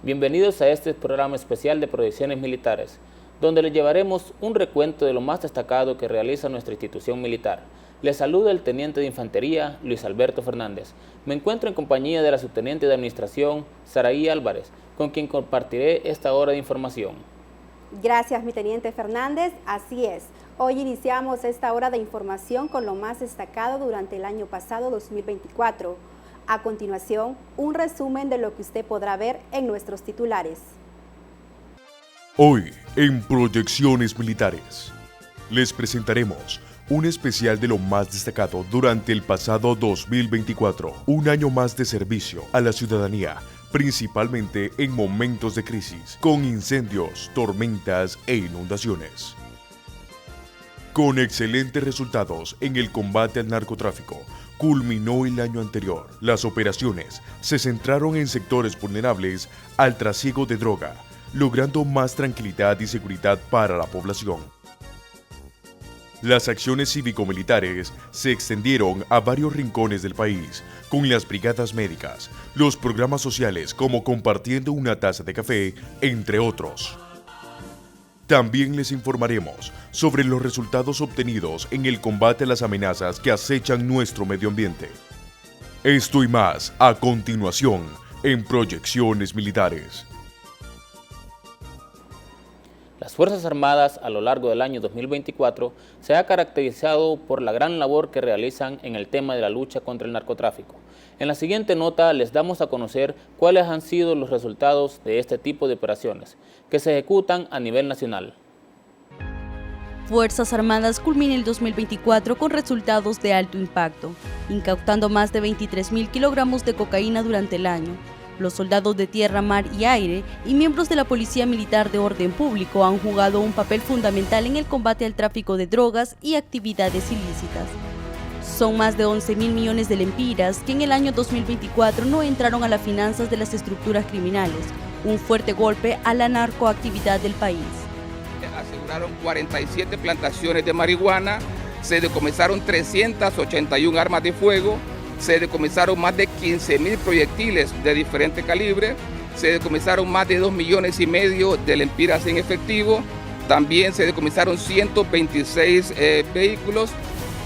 Bienvenidos a este programa especial de Proyecciones Militares, donde les llevaremos un recuento de lo más destacado que realiza nuestra institución militar. Les saluda el Teniente de Infantería, Luis Alberto Fernández. Me encuentro en compañía de la Subteniente de Administración, Saraí Álvarez, con quien compartiré esta hora de información. Gracias, mi Teniente Fernández. Así es. Hoy iniciamos esta hora de información con lo más destacado durante el año pasado 2024. A continuación, un resumen de lo que usted podrá ver en nuestros titulares. Hoy, en Proyecciones Militares, les presentaremos un especial de lo más destacado durante el pasado 2024, un año más de servicio a la ciudadanía, principalmente en momentos de crisis, con incendios, tormentas e inundaciones. Con excelentes resultados en el combate al narcotráfico, culminó el año anterior. Las operaciones se centraron en sectores vulnerables al trasiego de droga, logrando más tranquilidad y seguridad para la población. Las acciones cívico-militares se extendieron a varios rincones del país, con las brigadas médicas, los programas sociales como Compartiendo una Taza de Café, entre otros. También les informaremos sobre los resultados obtenidos en el combate a las amenazas que acechan nuestro medio ambiente. Esto y más a continuación en Proyecciones Militares. Las Fuerzas Armadas a lo largo del año 2024 se ha caracterizado por la gran labor que realizan en el tema de la lucha contra el narcotráfico. En la siguiente nota les damos a conocer cuáles han sido los resultados de este tipo de operaciones que se ejecutan a nivel nacional. Fuerzas Armadas culmina el 2024 con resultados de alto impacto, incautando más de 23.000 kilogramos de cocaína durante el año. Los soldados de tierra, mar y aire y miembros de la Policía Militar de Orden Público han jugado un papel fundamental en el combate al tráfico de drogas y actividades ilícitas. Son más de 11.000 millones de lempiras que en el año 2024 no entraron a las finanzas de las estructuras criminales, un fuerte golpe a la narcoactividad del país. Aseguraron 47 plantaciones de marihuana, se decomisaron 381 armas de fuego, se decomisaron más de 15.000 proyectiles de diferente calibre, se decomisaron más de 2,5 millones de lempiras en efectivo, también se decomisaron 126 vehículos,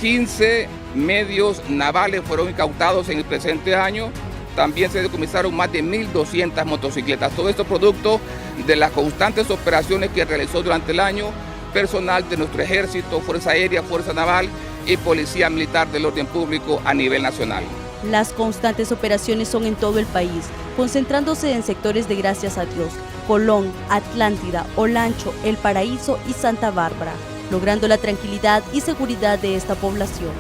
15 medios navales fueron incautados en el presente año, también se decomisaron más de 1.200 motocicletas. Todo esto producto de las constantes operaciones que realizó durante el año personal de nuestro Ejército, Fuerza Aérea, Fuerza Naval y Policía Militar del Orden Público a nivel nacional. Las constantes operaciones son en todo el país, concentrándose en sectores de Gracias a Dios, Colón, Atlántida, Olancho, El Paraíso y Santa Bárbara, logrando la tranquilidad y seguridad de esta población.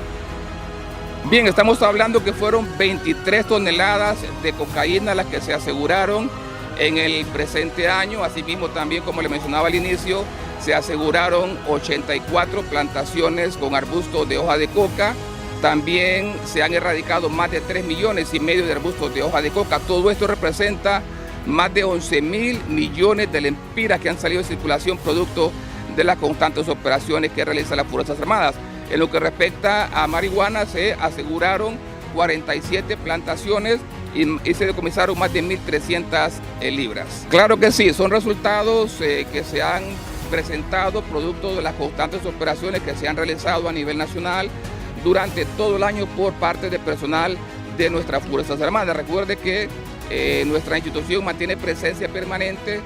Bien, estamos hablando que fueron 23 toneladas de cocaína las que se aseguraron en el presente año. Asimismo, también, como le mencionaba al inicio, se aseguraron 84 plantaciones con arbustos de hoja de coca. También se han erradicado más de 3,5 millones de arbustos de hoja de coca. Todo esto representa más de 11.000 millones de lempiras que han salido de circulación producto de las constantes operaciones que realizan las Fuerzas Armadas. En lo que respecta a marihuana, se aseguraron 47 plantaciones y se decomisaron más de 1.300 libras. Claro que sí, son resultados que se han presentado producto de las constantes operaciones que se han realizado a nivel nacional durante todo el año por parte del personal de nuestras Fuerzas Armadas. Recuerde que nuestra institución mantiene presencia permanente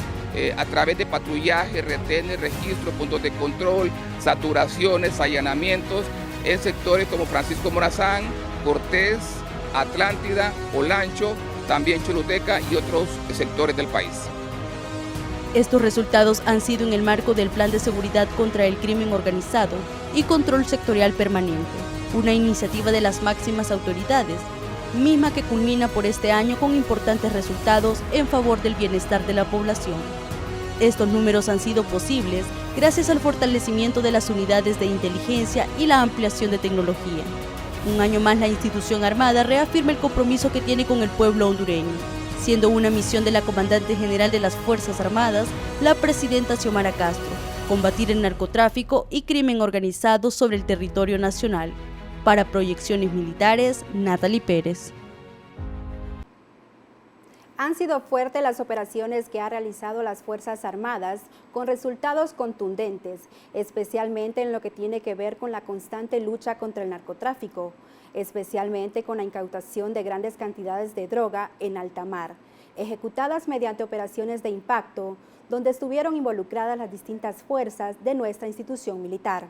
a través de patrullaje, retenes, registros, puntos de control, saturaciones, allanamientos en sectores como Francisco Morazán, Cortés, Atlántida, Olancho, también Choluteca y otros sectores del país. Estos resultados han sido en el marco del Plan de Seguridad contra el Crimen Organizado y Control Sectorial Permanente, una iniciativa de las máximas autoridades, misma que culmina por este año con importantes resultados en favor del bienestar de la población. Estos números han sido posibles gracias al fortalecimiento de las unidades de inteligencia y la ampliación de tecnología. Un año más la institución armada reafirma el compromiso que tiene con el pueblo hondureño, siendo una misión de la Comandante General de las Fuerzas Armadas, la Presidenta Xiomara Castro, combatir el narcotráfico y crimen organizado sobre el territorio nacional. Para Proyecciones Militares, Natalie Pérez. Han sido fuertes las operaciones que han realizado las Fuerzas Armadas con resultados contundentes, especialmente en lo que tiene que ver con la constante lucha contra el narcotráfico, especialmente con la incautación de grandes cantidades de droga en alta mar, ejecutadas mediante operaciones de impacto, donde estuvieron involucradas las distintas fuerzas de nuestra institución militar.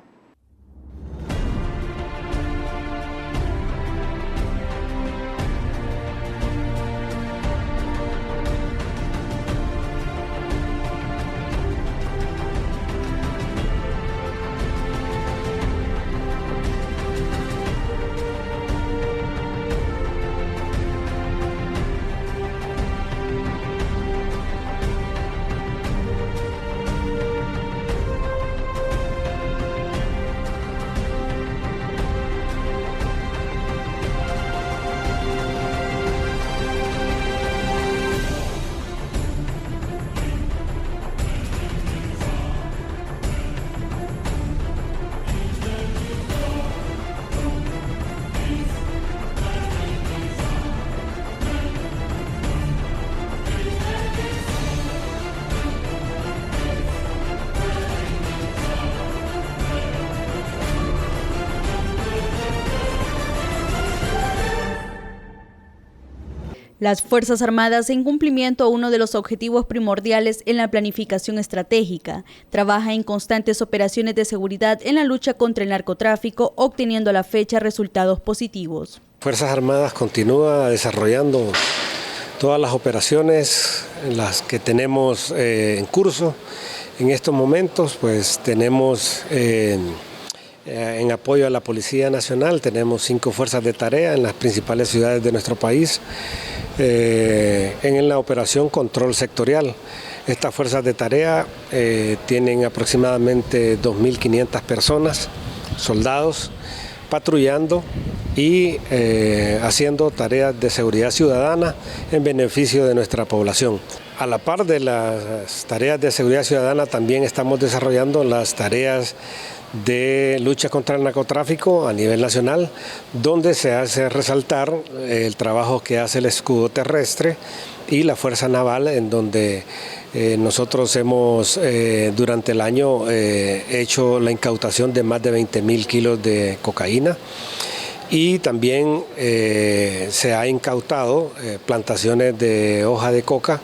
Las Fuerzas Armadas, en cumplimiento a uno de los objetivos primordiales en la planificación estratégica, trabaja en constantes operaciones de seguridad en la lucha contra el narcotráfico, obteniendo a la fecha resultados positivos. Fuerzas Armadas continúa desarrollando todas las operaciones en las que tenemos en curso. En estos momentos, pues tenemos en apoyo a la Policía Nacional, tenemos 5 fuerzas de tarea en las principales ciudades de nuestro país, en la operación Control Sectorial. Estas fuerzas de tarea tienen aproximadamente 2.500 personas, soldados, patrullando y haciendo tareas de seguridad ciudadana en beneficio de nuestra población. A la par de las tareas de seguridad ciudadana, también estamos desarrollando las tareas de lucha contra el narcotráfico a nivel nacional, donde se hace resaltar el trabajo que hace el escudo terrestre y la Fuerza Naval, en donde nosotros hemos durante el año hecho la incautación de más de 20.000 kilos de cocaína, y también se ha incautado plantaciones de hoja de coca.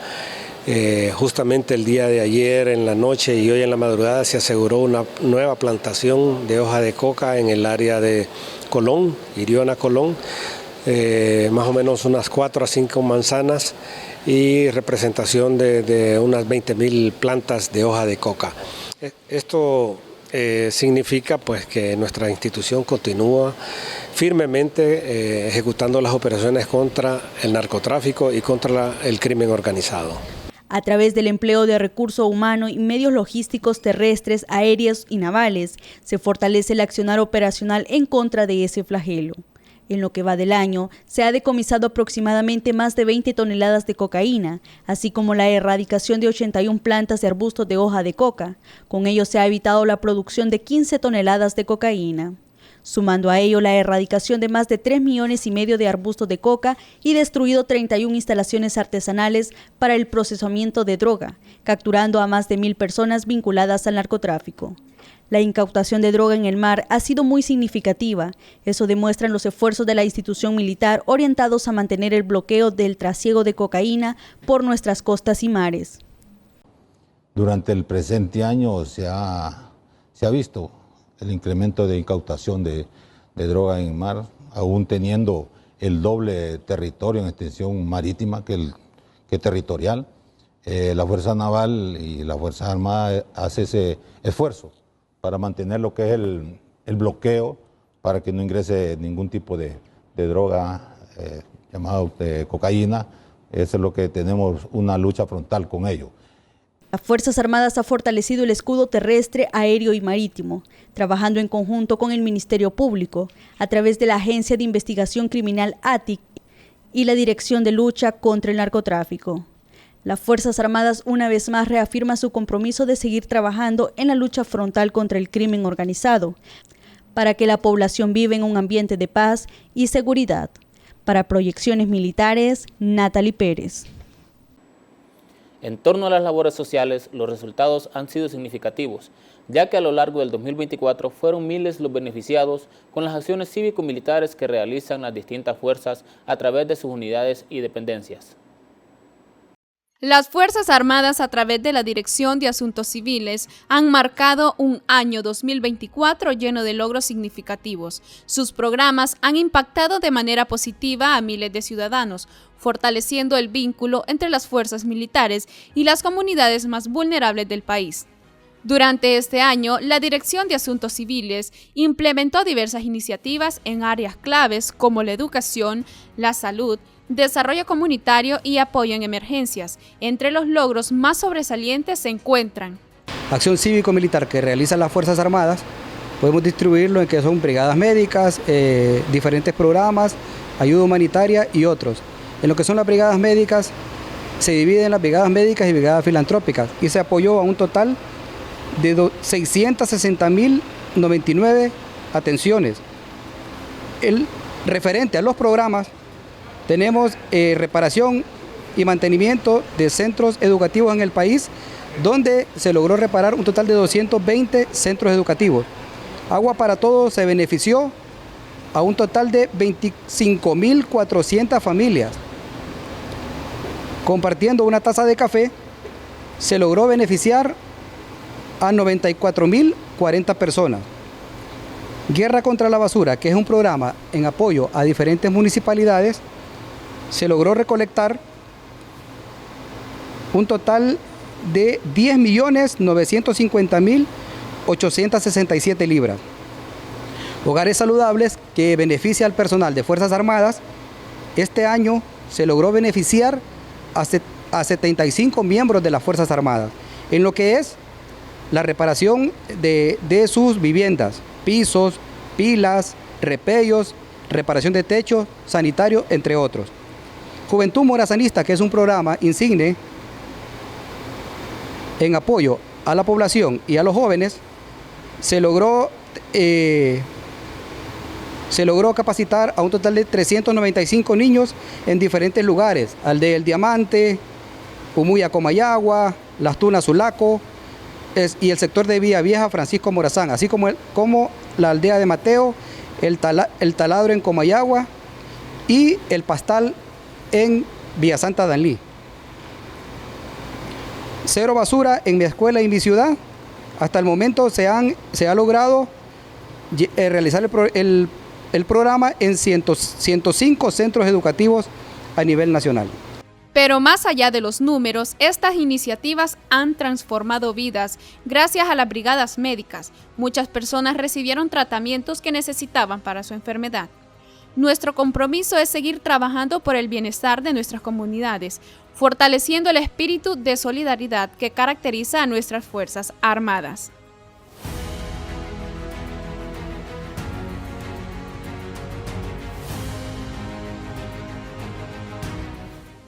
Justamente el día de ayer en la noche y hoy en la madrugada se aseguró una nueva plantación de hoja de coca en el área de Colón, Iriona Colón, más o menos unas 4 a 5 manzanas y representación de unas 20.000 plantas de hoja de coca. Esto significa pues que nuestra institución continúa firmemente ejecutando las operaciones contra el narcotráfico y contra el crimen organizado. A través del empleo de recurso humano y medios logísticos terrestres, aéreos y navales, se fortalece el accionar operacional en contra de ese flagelo. En lo que va del año, se ha decomisado aproximadamente más de 20 toneladas de cocaína, así como la erradicación de 81 plantas de arbustos de hoja de coca. Con ello se ha evitado la producción de 15 toneladas de cocaína. Sumando a ello la erradicación de más de 3,5 millones de arbustos de coca y destruido 31 instalaciones artesanales para el procesamiento de droga, capturando a más de 1.000 personas vinculadas al narcotráfico. La incautación de droga en el mar ha sido muy significativa. Eso demuestran los esfuerzos de la institución militar orientados a mantener el bloqueo del trasiego de cocaína por nuestras costas y mares. Durante el presente año se ha visto el incremento de incautación de droga en el mar, aún teniendo el doble territorio en extensión marítima que territorial. La Fuerza Naval y la Fuerza Armada hace ese esfuerzo para mantener lo que es el bloqueo, para que no ingrese ningún tipo de droga llamada cocaína. Eso es lo que tenemos, una lucha frontal con ello. Las Fuerzas Armadas ha fortalecido el escudo terrestre, aéreo y marítimo, trabajando en conjunto con el Ministerio Público, a través de la Agencia de Investigación Criminal ATIC y la Dirección de Lucha contra el Narcotráfico. Las Fuerzas Armadas una vez más reafirman su compromiso de seguir trabajando en la lucha frontal contra el crimen organizado, para que la población viva en un ambiente de paz y seguridad. Para Proyecciones Militares, Natalie Pérez. En torno a las labores sociales, los resultados han sido significativos, ya que a lo largo del 2024 fueron miles los beneficiados con las acciones cívico-militares que realizan las distintas fuerzas a través de sus unidades y dependencias. Las Fuerzas Armadas, a través de la Dirección de Asuntos Civiles, han marcado un año 2024 lleno de logros significativos. Sus programas han impactado de manera positiva a miles de ciudadanos, fortaleciendo el vínculo entre las fuerzas militares y las comunidades más vulnerables del país. Durante este año, la Dirección de Asuntos Civiles implementó diversas iniciativas en áreas claves como la educación, la salud, desarrollo comunitario y apoyo en emergencias. Entre los logros más sobresalientes se encuentran: acción cívico-militar que realizan las Fuerzas Armadas, podemos distribuirlo en que son brigadas médicas, diferentes programas, ayuda humanitaria y otros. En lo que son las brigadas médicas, se dividen las brigadas médicas y brigadas filantrópicas y se apoyó a un total de 660.099 atenciones. El referente a los programas, tenemos reparación y mantenimiento de centros educativos en el país, donde se logró reparar un total de 220 centros educativos. Agua para Todos se benefició a un total de 25.400 familias. Compartiendo una taza de café, se logró beneficiar a 94.040 personas. Guerra contra la Basura, que es un programa en apoyo a diferentes municipalidades, se logró recolectar un total de 10.950.867 libras. Hogares Saludables, que beneficia al personal de Fuerzas Armadas, este año se logró beneficiar a 75 miembros de las Fuerzas Armadas, en lo que es la reparación de sus viviendas, pisos, pilas, repellos, reparación de techo, sanitario, entre otros. Juventud Morazanista, que es un programa insigne en apoyo a la población y a los jóvenes, se logró capacitar a un total de 395 niños en diferentes lugares: Aldea El Diamante, Umuya Comayagua, Las Tunas Sulaco y el sector de Vía Vieja Francisco Morazán, así como la aldea de Mateo, el Taladro en Comayagua y el Pastal en Villa Santa Danlí. Cero basura en mi escuela y mi ciudad. Hasta el momento se ha logrado realizar el programa en 105 centros educativos a nivel nacional. Pero más allá de los números, estas iniciativas han transformado vidas. Gracias a las brigadas médicas, muchas personas recibieron tratamientos que necesitaban para su enfermedad. Nuestro compromiso es seguir trabajando por el bienestar de nuestras comunidades, fortaleciendo el espíritu de solidaridad que caracteriza a nuestras Fuerzas Armadas.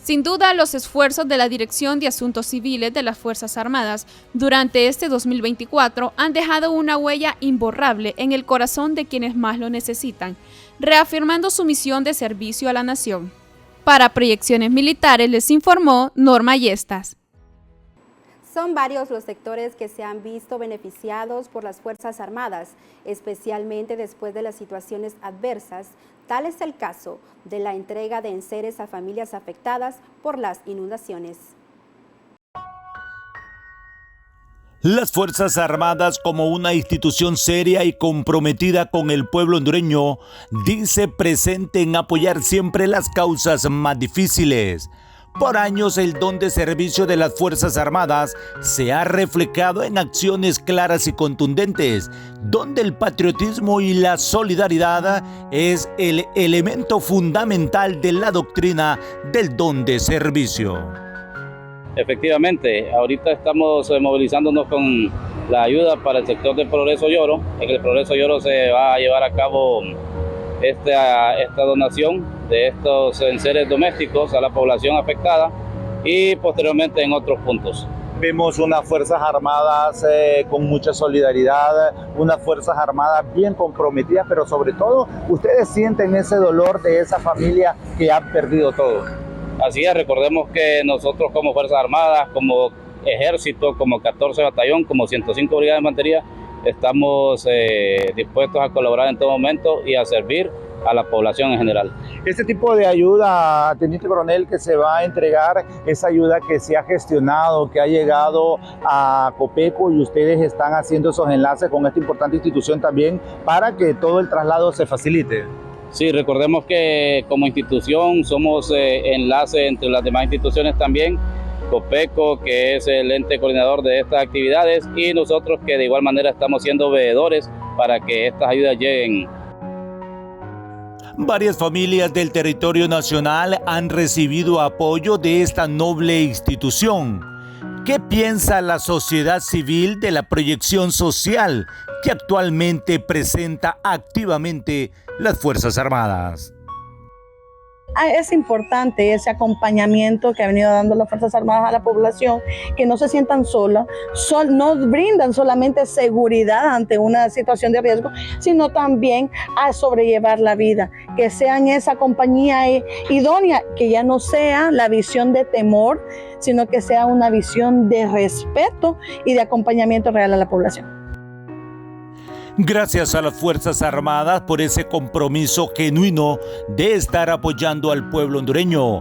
Sin duda, los esfuerzos de la Dirección de Asuntos Civiles de las Fuerzas Armadas durante este 2024 han dejado una huella imborrable en el corazón de quienes más lo necesitan, reafirmando su misión de servicio a la nación. Para Proyecciones Militares les informó Norma Yestas. Son varios los sectores que se han visto beneficiados por las Fuerzas Armadas, especialmente después de las situaciones adversas. Tal es el caso de la entrega de enseres a familias afectadas por las inundaciones. Las Fuerzas Armadas, como una institución seria y comprometida con el pueblo hondureño, dice presente en apoyar siempre las causas más difíciles. Por años, el don de servicio de las Fuerzas Armadas se ha reflejado en acciones claras y contundentes, donde el patriotismo y la solidaridad es el elemento fundamental de la doctrina del don de servicio. Efectivamente, ahorita estamos movilizándonos con la ayuda para el sector del Progreso Lloro. En el Progreso Lloro se va a llevar a cabo esta donación de estos enseres domésticos a la población afectada y posteriormente en otros puntos. Vemos unas Fuerzas Armadas con mucha solidaridad, unas Fuerzas Armadas bien comprometidas, pero sobre todo ustedes sienten ese dolor de esa familia que han perdido todo. Así es, recordemos que nosotros como Fuerzas Armadas, como Ejército, como 14 Batallón, como 105 Brigadas de Infantería, estamos dispuestos a colaborar en todo momento y a servir a la población en general. Este tipo de ayuda, Teniente Coronel, que se va a entregar, es ayuda que se ha gestionado, que ha llegado a Copeco, y ustedes están haciendo esos enlaces con esta importante institución también para que todo el traslado se facilite. Sí, recordemos que como institución somos enlace entre las demás instituciones también, Copeco, que es el ente coordinador de estas actividades, y nosotros que de igual manera estamos siendo veedores para que estas ayudas lleguen. Varias familias del territorio nacional han recibido apoyo de esta noble institución. ¿Qué piensa la sociedad civil de la proyección social que actualmente presenta activamente las Fuerzas Armadas? Es importante ese acompañamiento que ha venido dando las Fuerzas Armadas a la población, que no se sientan solas, no brindan solamente seguridad ante una situación de riesgo, sino también a sobrellevar la vida, que sean esa compañía idónea, que ya no sea la visión de temor, sino que sea una visión de respeto y de acompañamiento real a la población. Gracias a las Fuerzas Armadas por ese compromiso genuino de estar apoyando al pueblo hondureño.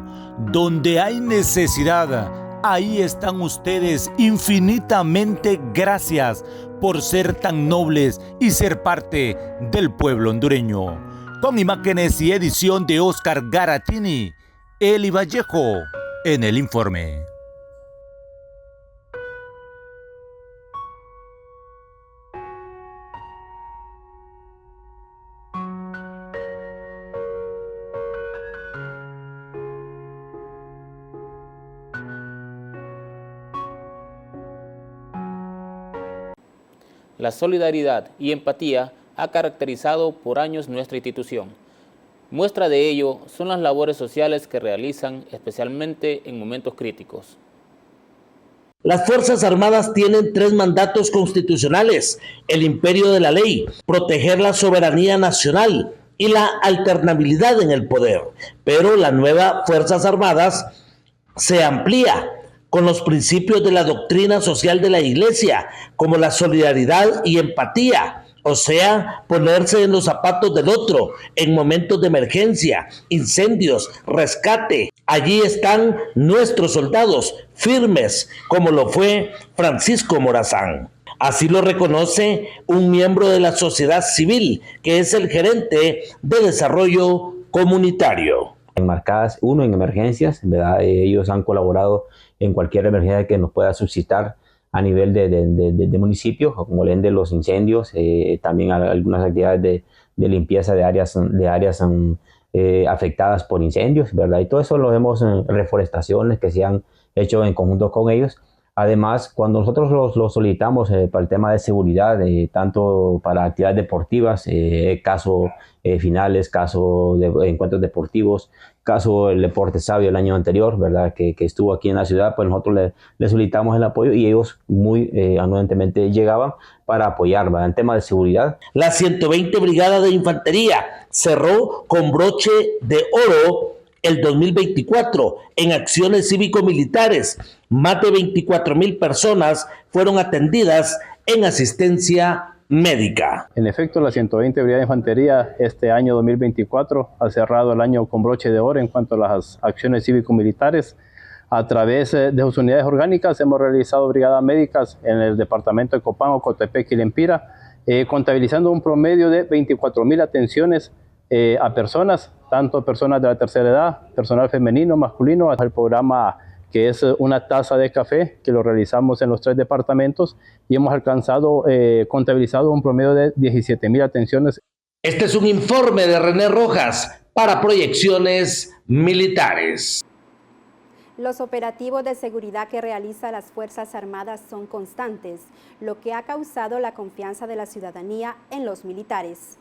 Donde hay necesidad, ahí están ustedes. Infinitamente gracias por ser tan nobles y ser parte del pueblo hondureño. Con imágenes y edición de Oscar Garatini, Eli Vallejo en el informe. La solidaridad y empatía ha caracterizado por años nuestra institución. Muestra de ello son las labores sociales que realizan, especialmente en momentos críticos. Las Fuerzas Armadas tienen 3 mandatos constitucionales: el imperio de la ley, proteger la soberanía nacional y la alternabilidad en el poder. Pero la nueva Fuerzas Armadas se amplía con los principios de la doctrina social de la Iglesia, como la solidaridad y empatía, o sea, ponerse en los zapatos del otro en momentos de emergencia, incendios, rescate. Allí están nuestros soldados firmes, como lo fue Francisco Morazán. Así lo reconoce un miembro de la sociedad civil, que es el gerente de desarrollo comunitario. Enmarcadas, uno, en emergencias, ¿verdad? Ellos han colaborado en cualquier emergencia que nos pueda suscitar a nivel de municipios, como el de los incendios, también algunas actividades de limpieza de áreas afectadas por incendios, ¿verdad? Y todo eso lo vemos en reforestaciones que se han hecho en conjunto con ellos. Además, cuando nosotros los solicitamos para el tema de seguridad, tanto para actividades deportivas, caso finales, caso de encuentros deportivos, caso el Deporte Sabio el año anterior, ¿verdad? Que estuvo aquí en la ciudad, pues nosotros le solicitamos el apoyo y ellos muy anuentemente llegaban para apoyar, ¿verdad? En tema de seguridad. La 120 Brigada de Infantería cerró con broche de oro el 2024 en acciones cívico-militares. Más de 24,000 personas fueron atendidas en asistencia médica. En efecto, la 120 Brigada de Infantería este año 2024 ha cerrado el año con broche de oro en cuanto a las acciones cívico-militares. A través de sus unidades orgánicas hemos realizado brigadas médicas en el departamento de Copán, Ocotepec y Lempira, contabilizando un promedio de 24,000 atenciones a personas, tanto personas de la tercera edad, personal femenino, masculino, al programa que es una taza de café, que lo realizamos en los 3 departamentos y hemos alcanzado, contabilizado un promedio de 17,000 atenciones. Este es un informe de René Rojas para Proyecciones Militares. Los operativos de seguridad que realizan las Fuerzas Armadas son constantes, lo que ha causado la confianza de la ciudadanía en los militares.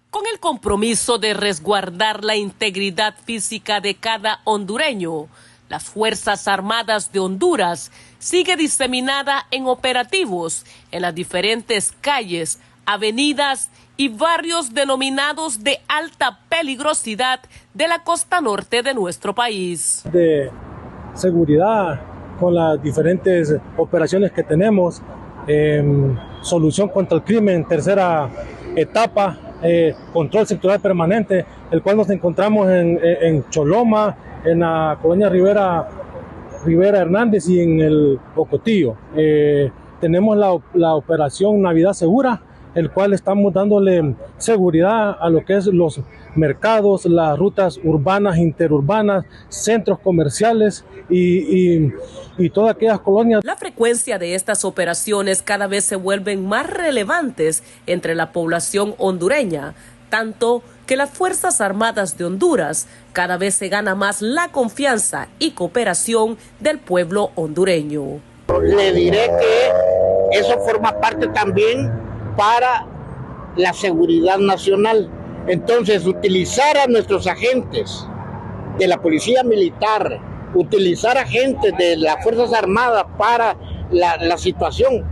Con el compromiso de resguardar la integridad física de cada hondureño, las Fuerzas Armadas de Honduras sigue diseminada en operativos en las diferentes calles, avenidas y barrios denominados de alta peligrosidad de la costa norte de nuestro país. De seguridad con las diferentes operaciones que tenemos, solución contra el crimen, tercera etapa, control sectorial permanente, el cual nos encontramos en Choloma, en la colonia Rivera Hernández y en el Ocotillo. Tenemos la operación Navidad Segura, el cual estamos dándole seguridad a lo que es los mercados, las rutas urbanas, interurbanas, centros comerciales y todas aquellas colonias. La frecuencia de estas operaciones cada vez se vuelven más relevantes entre la población hondureña, tanto que las Fuerzas Armadas de Honduras cada vez se gana más la confianza y cooperación del pueblo hondureño. Le diré que eso forma parte también para la seguridad nacional. Entonces, utilizar a nuestros agentes de la Policía Militar, utilizar agentes de las Fuerzas Armadas para la situación.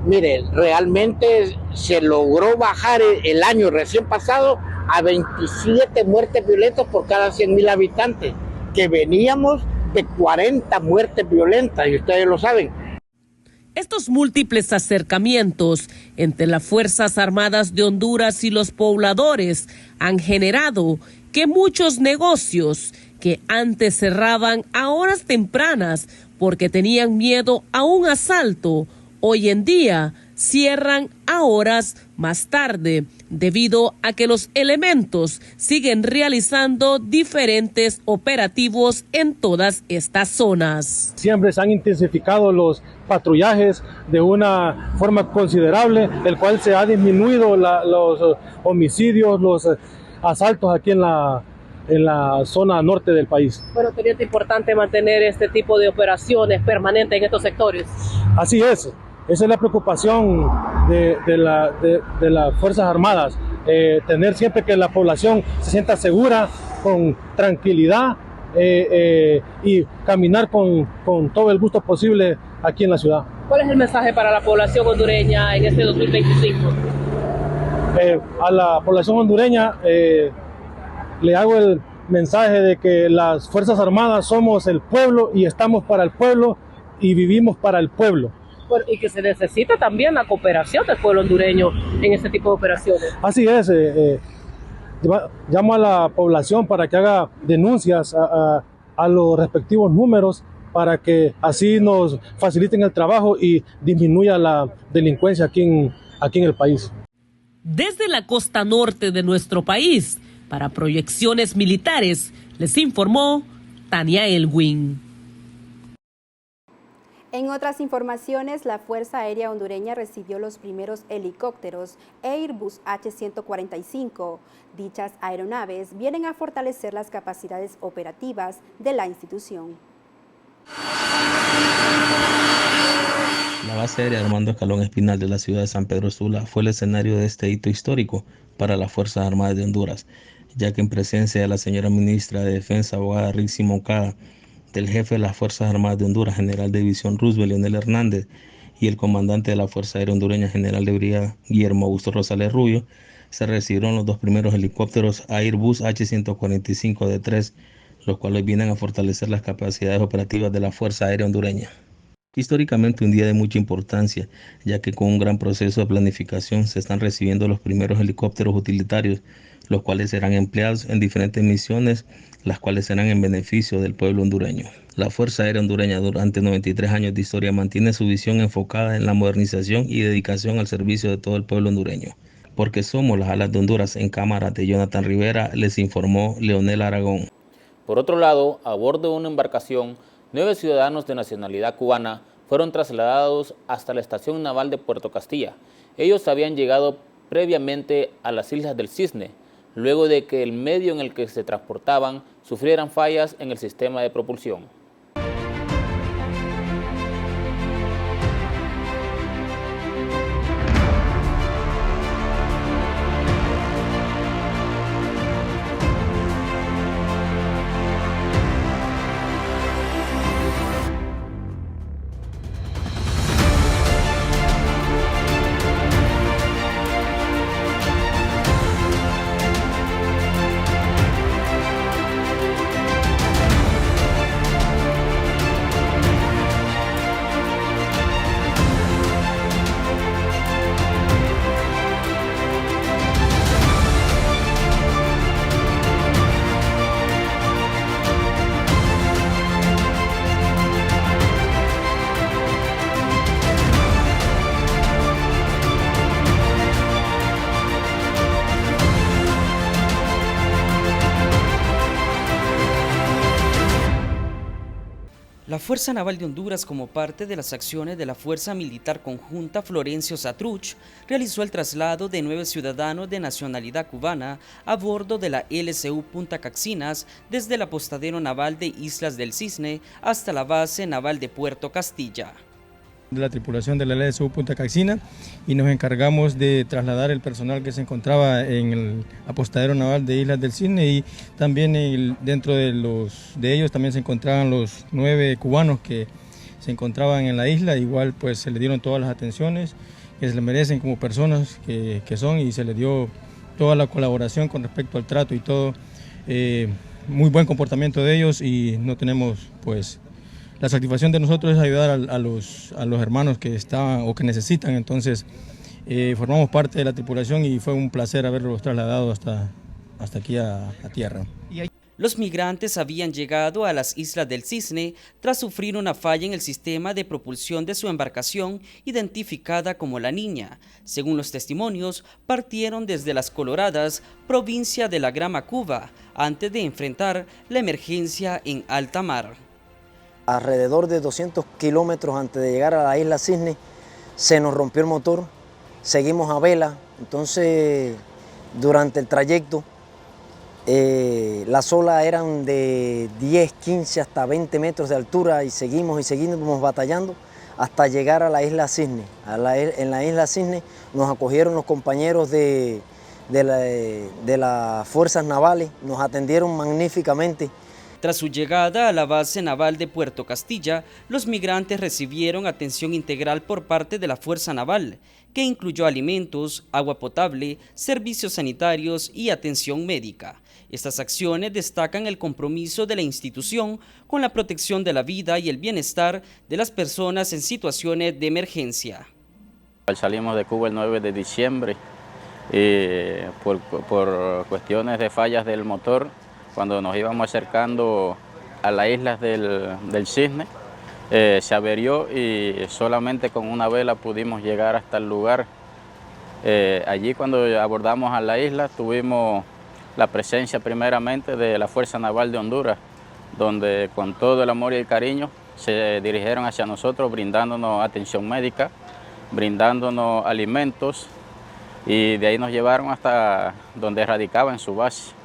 Mire, realmente se logró bajar el año recién pasado a 27 muertes violentas por cada 100,000 habitantes, que veníamos de 40 muertes violentas, y ustedes lo saben. Estos múltiples acercamientos entre las Fuerzas Armadas de Honduras y los pobladores han generado que muchos negocios que antes cerraban a horas tempranas porque tenían miedo a un asalto, hoy en día cierran a horas más tarde, debido a que los elementos siguen realizando diferentes operativos en todas estas zonas. Siempre se han intensificado los patrullajes de una forma considerable, el cual se ha disminuido los homicidios, los asaltos aquí en la zona norte del país. Bueno, teniente, importante mantener este tipo de operaciones permanentes en estos sectores. Así es. Esa es la preocupación de las Fuerzas Armadas, tener siempre que la población se sienta segura, con tranquilidad y caminar con todo el gusto posible aquí en la ciudad. ¿Cuál es el mensaje para la población hondureña en este 2025? A la población hondureña le hago el mensaje de que las Fuerzas Armadas somos el pueblo y estamos para el pueblo y vivimos para el pueblo. Y que se necesita también la cooperación del pueblo hondureño en este tipo de operaciones. Así es, llamo a la población para que haga denuncias a los respectivos números para que así nos faciliten el trabajo y disminuya la delincuencia aquí en el país. Desde la costa norte de nuestro país, para Proyecciones Militares, les informó Tania Elwin. En otras informaciones, la Fuerza Aérea Hondureña recibió los primeros helicópteros Airbus H-145. Dichas aeronaves vienen a fortalecer las capacidades operativas de la institución. La base aérea Armando Escalón Espinal de la ciudad de San Pedro Sula fue el escenario de este hito histórico para las Fuerzas Armadas de Honduras, ya que en presencia de la señora ministra de Defensa, abogada Rixi Moncada, del jefe de las Fuerzas Armadas de Honduras, general de división Roosevelt Leonel Hernández, y el comandante de la Fuerza Aérea Hondureña, general de brigada Guillermo Augusto Rosales Rubio, se recibieron los dos primeros helicópteros Airbus H-145D3, los cuales vienen a fortalecer las capacidades operativas de la Fuerza Aérea Hondureña. Históricamente un día de mucha importancia, ya que con un gran proceso de planificación se están recibiendo los primeros helicópteros utilitarios, los cuales serán empleados en diferentes misiones, las cuales serán en beneficio del pueblo hondureño. La Fuerza Aérea Hondureña durante 93 años de historia mantiene su visión enfocada en la modernización y dedicación al servicio de todo el pueblo hondureño. Porque somos las alas de Honduras, en cámara de Jonathan Rivera, les informó Leonel Aragón. Por otro lado, a bordo de una embarcación, 9 ciudadanos de nacionalidad cubana fueron trasladados hasta la estación naval de Puerto Castilla. Ellos habían llegado previamente a las Islas del Cisne, luego de que el medio en el que se transportaban sufrieran fallas en el sistema de propulsión. La Fuerza Naval de Honduras, como parte de las acciones de la Fuerza Militar Conjunta Florencio Satruch, realizó el traslado de 9 ciudadanos de nacionalidad cubana a bordo de la LSU Punta Caxinas desde el apostadero naval de Islas del Cisne hasta la base naval de Puerto Castilla. De la tripulación de la LSU Punta Caxina, y nos encargamos de trasladar el personal que se encontraba en el apostadero naval de Islas del Cisne, y también dentro de ellos también se encontraban los 9 cubanos que se encontraban en la isla. Igual pues se les dieron todas las atenciones que se les merecen como personas que son, y se les dio toda la colaboración con respecto al trato y todo. Muy buen comportamiento de ellos, y no tenemos pues... La satisfacción de nosotros es ayudar a los hermanos que están o que necesitan. Entonces formamos parte de la tripulación y fue un placer haberlos trasladado hasta aquí a tierra. Los migrantes habían llegado a las Islas del Cisne tras sufrir una falla en el sistema de propulsión de su embarcación, identificada como La Niña. Según los testimonios, partieron desde Las Coloradas, provincia de La Grama, Cuba, antes de enfrentar la emergencia en alta mar. Alrededor de 200 kilómetros antes de llegar a la isla Cisne se nos rompió el motor, seguimos a vela. Entonces durante el trayecto las olas eran de 10, 15 hasta 20 metros de altura, y seguimos batallando hasta llegar a la isla Cisne. En la isla Cisne nos acogieron los compañeros de las fuerzas navales, nos atendieron magníficamente. Tras su llegada a la base naval de Puerto Castilla, los migrantes recibieron atención integral por parte de la Fuerza Naval, que incluyó alimentos, agua potable, servicios sanitarios y atención médica. Estas acciones destacan el compromiso de la institución con la protección de la vida y el bienestar de las personas en situaciones de emergencia. Salimos de Cuba el 9 de diciembre por cuestiones de fallas del motor. Cuando nos íbamos acercando a las Islas del Cisne, se averió y solamente con una vela pudimos llegar hasta el lugar. Allí cuando abordamos a la isla tuvimos la presencia primeramente de la Fuerza Naval de Honduras, donde con todo el amor y el cariño se dirigieron hacia nosotros, brindándonos atención médica, brindándonos alimentos, y de ahí nos llevaron hasta donde radicaba en su base.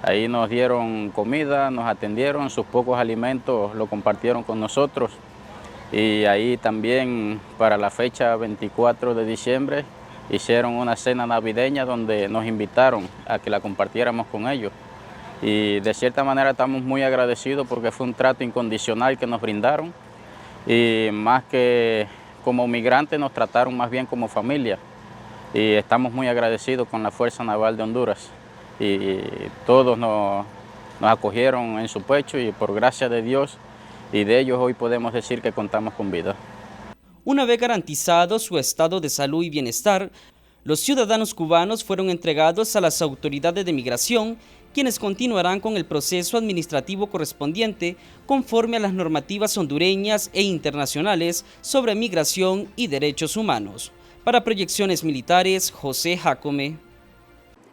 Ahí nos dieron comida, nos atendieron, sus pocos alimentos lo compartieron con nosotros, y ahí también para la fecha 24 de diciembre hicieron una cena navideña donde nos invitaron a que la compartiéramos con ellos, y de cierta manera estamos muy agradecidos porque fue un trato incondicional que nos brindaron, y más que como migrantes nos trataron más bien como familia, y estamos muy agradecidos con la Fuerza Naval de Honduras. Y todos nos acogieron en su pecho, y por gracia de Dios y de ellos hoy podemos decir que contamos con vida. Una vez garantizado su estado de salud y bienestar, los ciudadanos cubanos fueron entregados a las autoridades de migración, quienes continuarán con el proceso administrativo correspondiente conforme a las normativas hondureñas e internacionales sobre migración y derechos humanos. Para Proyecciones Militares, José Jacome.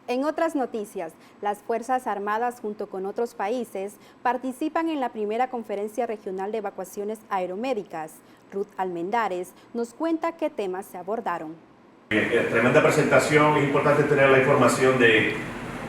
En otras noticias, las Fuerzas Armadas junto con otros países participan en la primera Conferencia Regional de Evacuaciones Aeromédicas. Ruth Almendares nos cuenta qué temas se abordaron. Tremenda presentación, es importante tener la información de...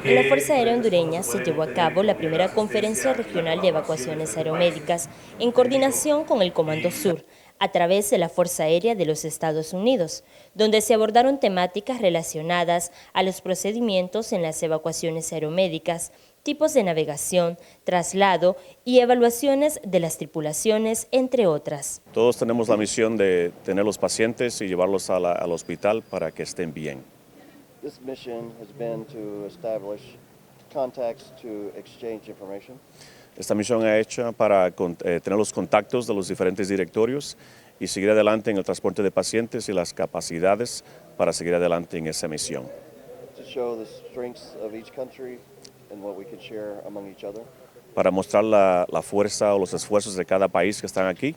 En la Fuerza Aérea Hondureña se llevó a cabo la primera Conferencia Regional de Evacuaciones Aeromédicas en coordinación con el Comando Sur, a través de la Fuerza Aérea de los Estados Unidos, donde se abordaron temáticas relacionadas a los procedimientos en las evacuaciones aeromédicas, tipos de navegación, traslado y evaluaciones de las tripulaciones, entre otras. Todos tenemos la misión de tener los pacientes y llevarlos al hospital para que estén bien. This mission has been to establish contacts to exchange information. Esta misión ha hecho para tener los contactos de los diferentes directorios y seguir adelante en el transporte de pacientes y las capacidades para seguir adelante en esa misión. Para mostrar la fuerza o los esfuerzos de cada país que están aquí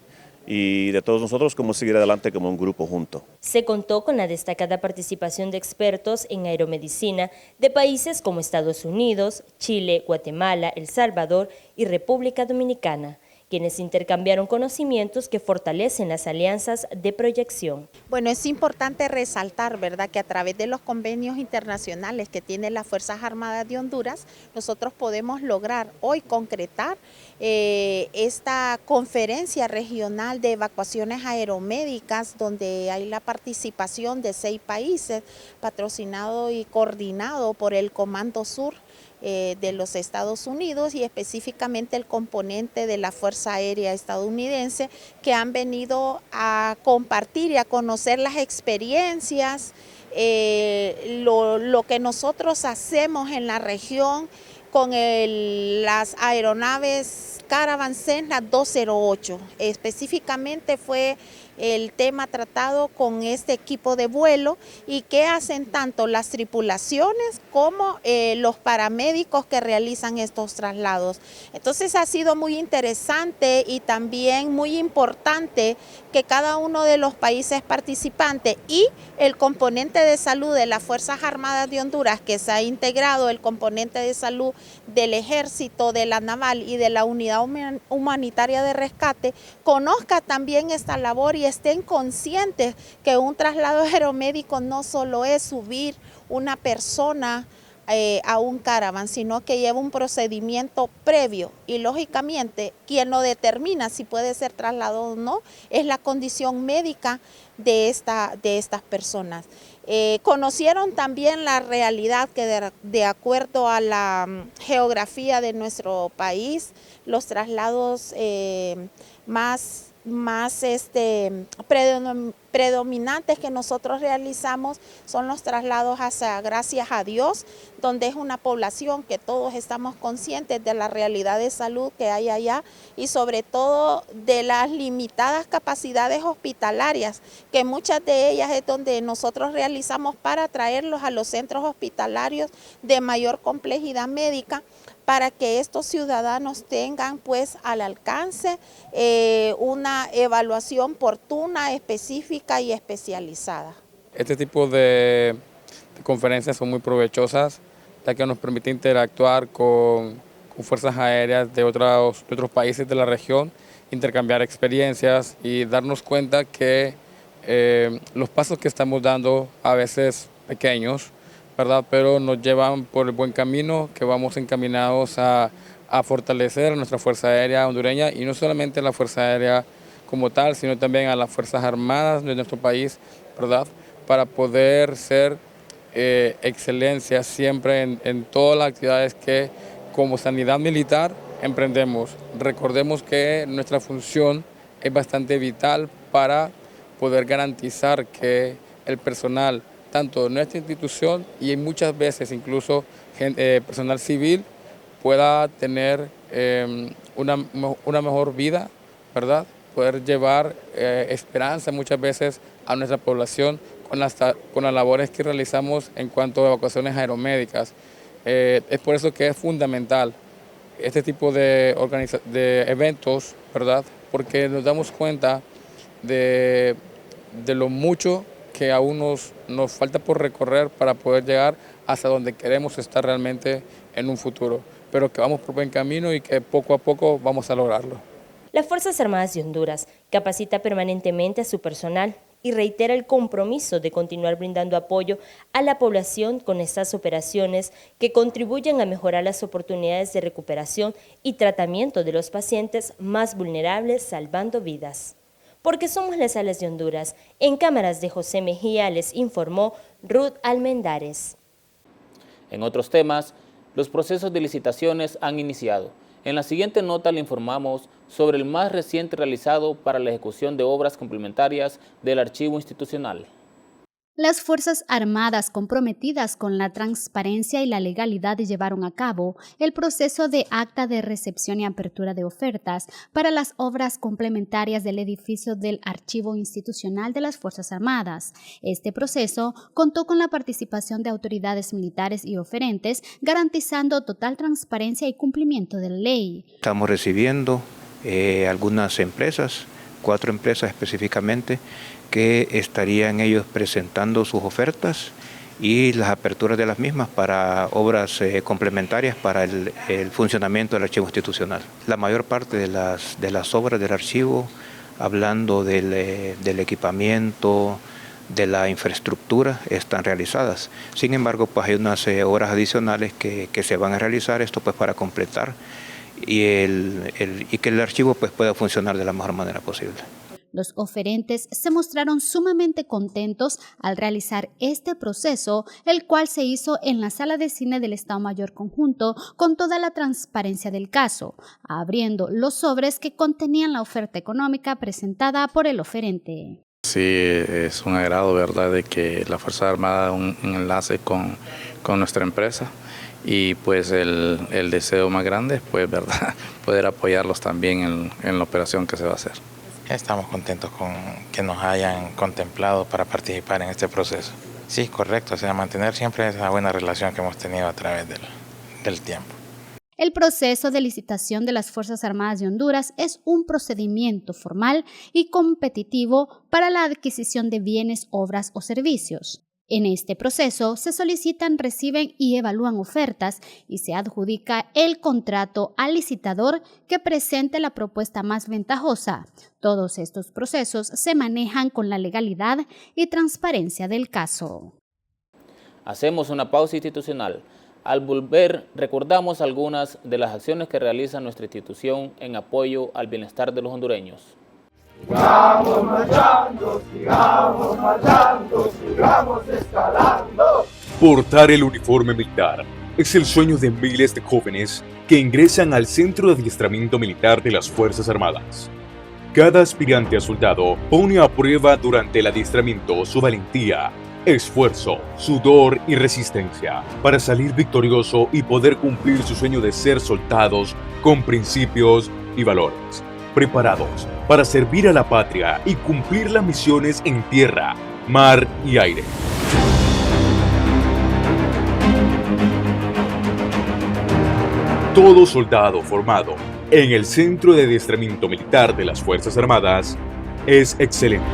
y de todos nosotros cómo seguir adelante como un grupo junto. Se contó con la destacada participación de expertos en aeromedicina de países como Estados Unidos, Chile, Guatemala, El Salvador y República Dominicana, quienes intercambiaron conocimientos que fortalecen las alianzas de proyección. Bueno, es importante resaltar, ¿verdad?, que a través de los convenios internacionales que tienen las Fuerzas Armadas de Honduras, nosotros podemos lograr hoy concretar esta conferencia regional de evacuaciones aeromédicas, donde hay la participación de 6 países, patrocinado y coordinado por el Comando Sur de los Estados Unidos y específicamente el componente de la Fuerza Aérea estadounidense, que han venido a compartir y a conocer las experiencias, lo que nosotros hacemos en la región con las aeronaves Caravan Cessna 208. Específicamente fue el tema tratado con este equipo de vuelo y que hacen tanto las tripulaciones como los paramédicos que realizan estos traslados. Entonces ha sido muy interesante y también muy importante que cada uno de los países participantes y el componente de salud de las Fuerzas Armadas de Honduras, que se ha integrado el componente de salud del Ejército, de la Naval y de la Unidad Humanitaria de Rescate, conozca también esta labor y estén conscientes que un traslado aeromédico no solo es subir una persona a un caravan, sino que lleva un procedimiento previo y lógicamente quien lo determina si puede ser trasladado o no es la condición médica de estas personas. Conocieron también la realidad que de acuerdo a la geografía de nuestro país, los traslados más predominantes que nosotros realizamos son los traslados hacia Gracias a Dios, donde es una población que todos estamos conscientes de la realidad de salud que hay allá y sobre todo de las limitadas capacidades hospitalarias, que muchas de ellas es donde nosotros realizamos para traerlos a los centros hospitalarios de mayor complejidad médica, para que estos ciudadanos tengan pues al alcance una evaluación oportuna, específica y especializada. Este tipo de conferencias son muy provechosas, ya que nos permite interactuar con fuerzas aéreas de otros países de la región, intercambiar experiencias y darnos cuenta que los pasos que estamos dando, a veces pequeños, ¿verdad?, pero nos llevan por el buen camino, que vamos encaminados a fortalecer nuestra Fuerza Aérea hondureña y no solamente la Fuerza Aérea como tal, sino también a las Fuerzas Armadas de nuestro país, ¿verdad?, para poder ser excelencia siempre en todas las actividades que como sanidad militar emprendemos. Recordemos que nuestra función es bastante vital para poder garantizar que el personal, tanto de nuestra institución y muchas veces incluso personal civil, pueda tener una mejor vida, ¿verdad?, poder llevar esperanza muchas veces a nuestra población con las labores que realizamos en cuanto a evacuaciones aeromédicas. Es por eso que es fundamental este tipo de eventos, ¿verdad?, porque nos damos cuenta de lo mucho que aún nos falta por recorrer para poder llegar hasta donde queremos estar realmente en un futuro, pero que vamos por buen camino y que poco a poco vamos a lograrlo. Las Fuerzas Armadas de Honduras capacita permanentemente a su personal y reitera el compromiso de continuar brindando apoyo a la población con estas operaciones que contribuyen a mejorar las oportunidades de recuperación y tratamiento de los pacientes más vulnerables, salvando vidas. Porque somos las alas de Honduras. En cámaras de José Mejía les informó Ruth Almendares. En otros temas, los procesos de licitaciones han iniciado. En la siguiente nota le informamos sobre el más reciente realizado para la ejecución de obras complementarias del archivo institucional. Las Fuerzas Armadas, comprometidas con la transparencia y la legalidad, llevaron a cabo el proceso de acta de recepción y apertura de ofertas para las obras complementarias del edificio del Archivo Institucional de las Fuerzas Armadas. Este proceso contó con la participación de autoridades militares y oferentes, garantizando total transparencia y cumplimiento de la ley. Estamos recibiendo algunas empresas, 4 empresas específicamente, que estarían ellos presentando sus ofertas y las aperturas de las mismas para obras complementarias para el funcionamiento del archivo institucional. La mayor parte de las obras del archivo, hablando del equipamiento, de la infraestructura, están realizadas. Sin embargo, pues hay unas obras adicionales que se van a realizar, esto pues para completar y que el archivo pues pueda funcionar de la mejor manera posible. Los oferentes se mostraron sumamente contentos al realizar este proceso, el cual se hizo en la Sala de Cine del Estado Mayor Conjunto con toda la transparencia del caso, abriendo los sobres que contenían la oferta económica presentada por el oferente. Sí, es un agrado, ¿verdad?, de que la Fuerza Armada haga un enlace con nuestra empresa y pues el deseo más grande es, pues, ¿verdad?, poder apoyarlos también en la operación que se va a hacer. Estamos contentos con que nos hayan contemplado para participar en este proceso. Sí, correcto, o sea, mantener siempre esa buena relación que hemos tenido a través del tiempo. El proceso de licitación de las Fuerzas Armadas de Honduras es un procedimiento formal y competitivo para la adquisición de bienes, obras o servicios. En este proceso se solicitan, reciben y evalúan ofertas y se adjudica el contrato al licitador que presente la propuesta más ventajosa. Todos estos procesos se manejan con la legalidad y transparencia del caso. Hacemos una pausa institucional. Al volver, recordamos algunas de las acciones que realiza nuestra institución en apoyo al bienestar de los hondureños. Sigamos marchando, sigamos escalando. Portar el uniforme militar es el sueño de miles de jóvenes que ingresan al Centro de Adiestramiento Militar de las Fuerzas Armadas. Cada aspirante a soldado pone a prueba durante el adiestramiento su valentía, esfuerzo, sudor y resistencia para salir victorioso y poder cumplir su sueño de ser soldados con principios y valores, preparados para servir a la patria y cumplir las misiones en tierra, mar y aire. Todo soldado formado en el Centro de Adiestramiento Militar de las Fuerzas Armadas es excelente.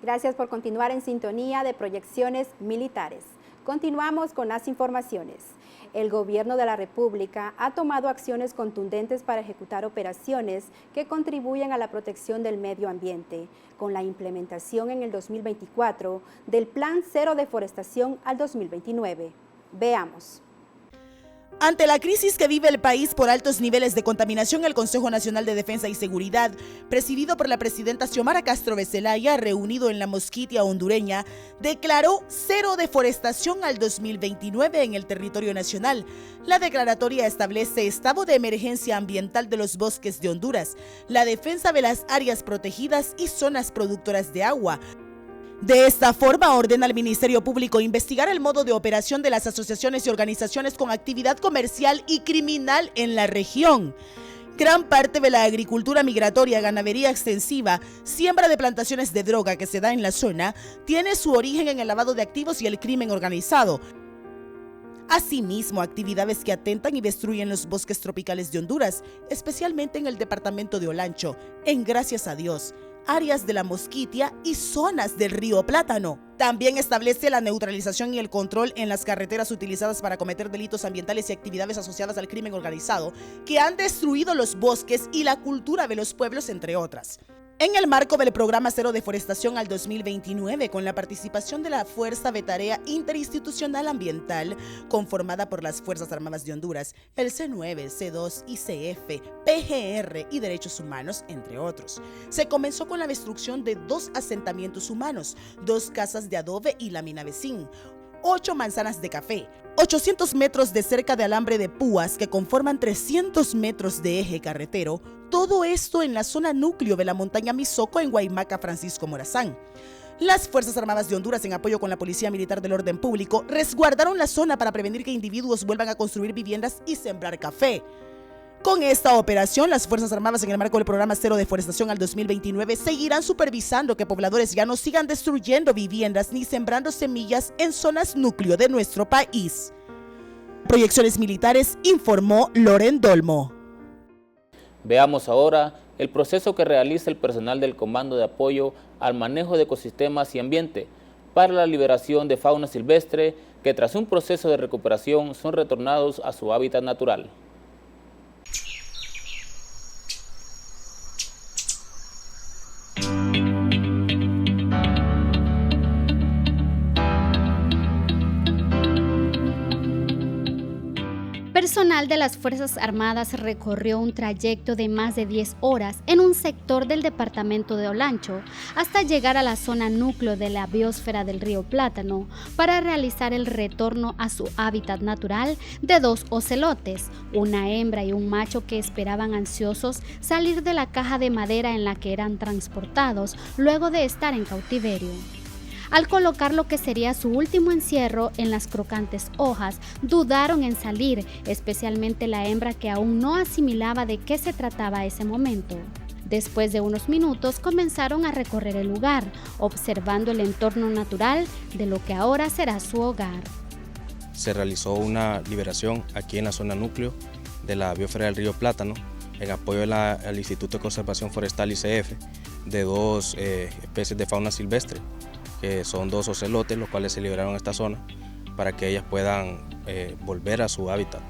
Gracias por continuar en sintonía de Proyecciones Militares. Continuamos con las informaciones. El Gobierno de la República ha tomado acciones contundentes para ejecutar operaciones que contribuyen a la protección del medio ambiente, con la implementación en el 2024 del Plan Cero Deforestación al 2029. Veamos. Ante la crisis que vive el país por altos niveles de contaminación, el Consejo Nacional de Defensa y Seguridad, presidido por la presidenta Xiomara Castro Zelaya, reunido en la Mosquitia hondureña, declaró cero deforestación al 2029 en el territorio nacional. La declaratoria establece estado de emergencia ambiental de los bosques de Honduras, la defensa de las áreas protegidas y zonas productoras de agua. De esta forma, ordena al Ministerio Público investigar el modo de operación de las asociaciones y organizaciones con actividad comercial y criminal en la región. Gran parte de la agricultura migratoria, ganadería extensiva, siembra de plantaciones de droga que se da en la zona, tiene su origen en el lavado de activos y el crimen organizado. Asimismo, actividades que atentan y destruyen los bosques tropicales de Honduras, especialmente en el departamento de Olancho, en Gracias a Dios, áreas de la Mosquitia y zonas del río Plátano. También establece la neutralización y el control en las carreteras utilizadas para cometer delitos ambientales y actividades asociadas al crimen organizado que han destruido los bosques y la cultura de los pueblos, entre otras. En el marco del programa Cero Deforestación al 2029, con la participación de la Fuerza de Tarea Interinstitucional Ambiental, conformada por las Fuerzas Armadas de Honduras, el C9, C2, ICF, PGR y Derechos Humanos, entre otros. Se comenzó con la destrucción de 2 asentamientos humanos, 2 casas de adobe y lámina de zinc, 8 manzanas de café, 800 metros de cerca de alambre de púas que conforman 300 metros de eje carretero, todo esto en la zona núcleo de la montaña Misoco en Guaymaca, Francisco Morazán. Las Fuerzas Armadas de Honduras, en apoyo con la Policía Militar del Orden Público, resguardaron la zona para prevenir que individuos vuelvan a construir viviendas y sembrar café. Con esta operación, las Fuerzas Armadas, en el marco del programa Cero Deforestación al 2029, seguirán supervisando que pobladores ya no sigan destruyendo viviendas ni sembrando semillas en zonas núcleo de nuestro país. Proyecciones Militares, informó Loren Dolmo. Veamos ahora el proceso que realiza el personal del Comando de Apoyo al Manejo de Ecosistemas y Ambiente para la liberación de fauna silvestre que tras un proceso de recuperación son retornados a su hábitat natural. Personal de las Fuerzas Armadas recorrió un trayecto de más de 10 horas en un sector del departamento de Olancho hasta llegar a la zona núcleo de la biosfera del río Plátano para realizar el retorno a su hábitat natural de 2 ocelotes, una hembra y un macho que esperaban ansiosos salir de la caja de madera en la que eran transportados luego de estar en cautiverio. Al colocar lo que sería su último encierro en las crocantes hojas, dudaron en salir, especialmente la hembra que aún no asimilaba de qué se trataba ese momento. Después de unos minutos comenzaron a recorrer el lugar, observando el entorno natural de lo que ahora será su hogar. Se realizó una liberación aquí en la zona núcleo de la biosfera del río Plátano, en apoyo al Instituto de Conservación Forestal ICF, de 2 especies de fauna silvestre, que son 2 ocelotes, los cuales se liberaron a esta zona para que ellas puedan volver a su hábitat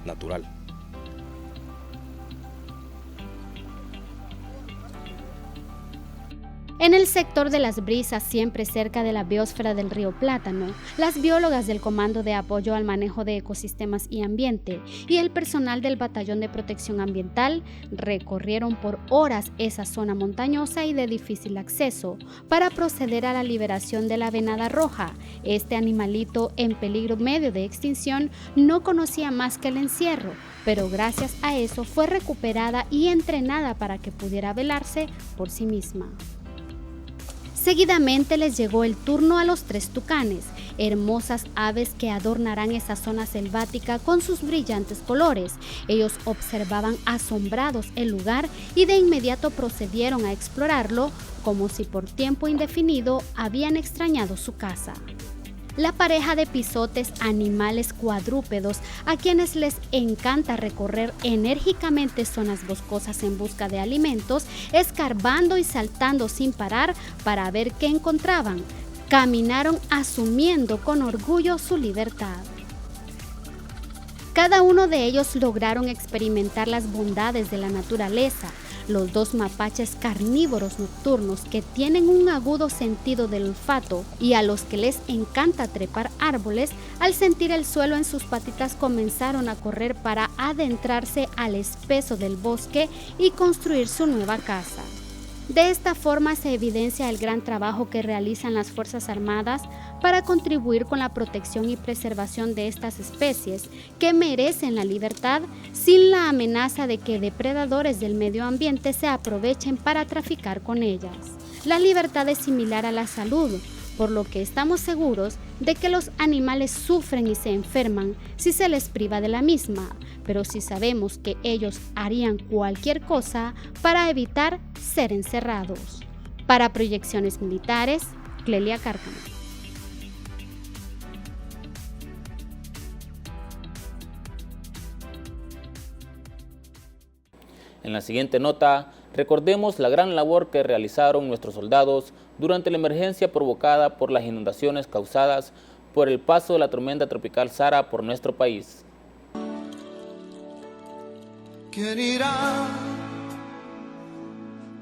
natural. En el sector de Las Brisas, siempre cerca de la biosfera del río Plátano, las biólogas del Comando de Apoyo al Manejo de Ecosistemas y Ambiente y el personal del Batallón de Protección Ambiental recorrieron por horas esa zona montañosa y de difícil acceso para proceder a la liberación de la venada roja. Este animalito en peligro medio de extinción no conocía más que el encierro, pero gracias a eso fue recuperada y entrenada para que pudiera velarse por sí misma. Seguidamente les llegó el turno a los 3 tucanes, hermosas aves que adornarán esa zona selvática con sus brillantes colores. Ellos observaban asombrados el lugar y de inmediato procedieron a explorarlo como si por tiempo indefinido habían extrañado su casa. La pareja de pisotes, animales cuadrúpedos a quienes les encanta recorrer enérgicamente zonas boscosas en busca de alimentos, escarbando y saltando sin parar para ver qué encontraban, caminaron asumiendo con orgullo su libertad. Cada uno de ellos lograron experimentar las bondades de la naturaleza. Los 2 mapaches carnívoros nocturnos que tienen un agudo sentido del olfato y a los que les encanta trepar árboles, al sentir el suelo en sus patitas comenzaron a correr para adentrarse al espeso del bosque y construir su nueva casa. De esta forma se evidencia el gran trabajo que realizan las Fuerzas Armadas para contribuir con la protección y preservación de estas especies que merecen la libertad sin la amenaza de que depredadores del medio ambiente se aprovechen para traficar con ellas. La libertad es similar a la salud, por lo que estamos seguros de que los animales sufren y se enferman si se les priva de la misma, pero si sabemos que ellos harían cualquier cosa para evitar ser encerrados. Para Proyecciones Militares, Clelia Cárcamo. En la siguiente nota, recordemos la gran labor que realizaron nuestros soldados durante la emergencia provocada por las inundaciones causadas por el paso de la tormenta tropical Sara por nuestro país. ¿Quién irá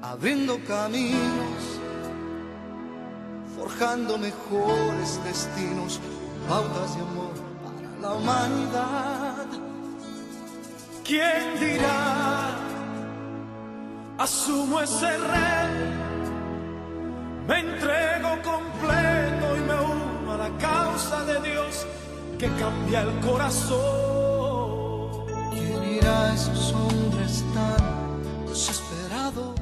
abriendo caminos, forjando mejores destinos, pautas de amor para la humanidad? ¿Quién dirá? Asumo ese reto, me entrego completo y me uno a la causa de Dios que cambia el corazón. ¿Quién irá a esos hombres tan desesperados?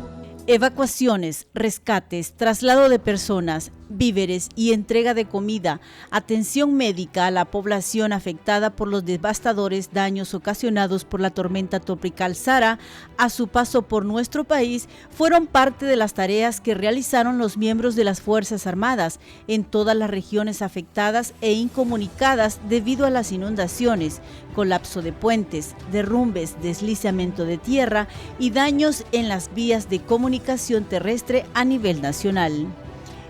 Evacuaciones, rescates, traslado de personas, víveres y entrega de comida, atención médica a la población afectada por los devastadores daños ocasionados por la tormenta tropical Sara a su paso por nuestro país fueron parte de las tareas que realizaron los miembros de las Fuerzas Armadas en todas las regiones afectadas e incomunicadas debido a las inundaciones, colapso de puentes, derrumbes, deslizamiento de tierra y daños en las vías de comunicación terrestre a nivel nacional.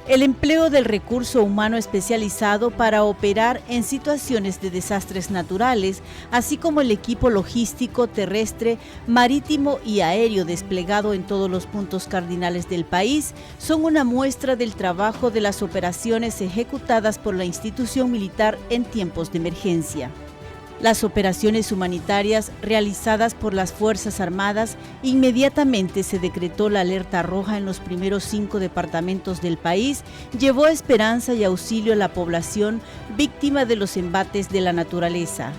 El empleo del recurso humano especializado para operar en situaciones de desastres naturales, así como el equipo logístico terrestre, marítimo y aéreo desplegado en todos los puntos cardinales del país, son una muestra del trabajo de las operaciones ejecutadas por la institución militar en tiempos de emergencia. Las operaciones humanitarias realizadas por las Fuerzas Armadas, inmediatamente se decretó la alerta roja en los primeros 5 departamentos del país, llevó esperanza y auxilio a la población víctima de los embates de la naturaleza.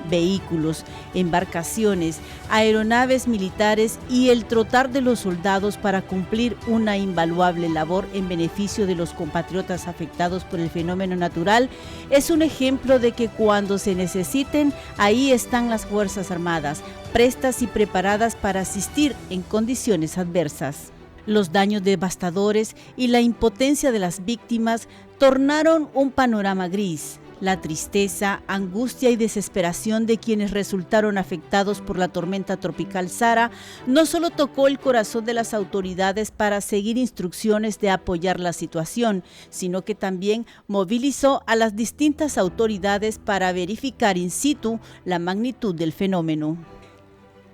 Vehículos, embarcaciones, aeronaves militares y el trotar de los soldados para cumplir una invaluable labor en beneficio de los compatriotas afectados por el fenómeno natural es un ejemplo de que cuando se necesiten, ahí están las Fuerzas Armadas, prestas y preparadas para asistir en condiciones adversas. Los daños devastadores y la impotencia de las víctimas tornaron un panorama gris. La tristeza, angustia y desesperación de quienes resultaron afectados por la tormenta tropical Sara no solo tocó el corazón de las autoridades para seguir instrucciones de apoyar la situación, sino que también movilizó a las distintas autoridades para verificar in situ la magnitud del fenómeno.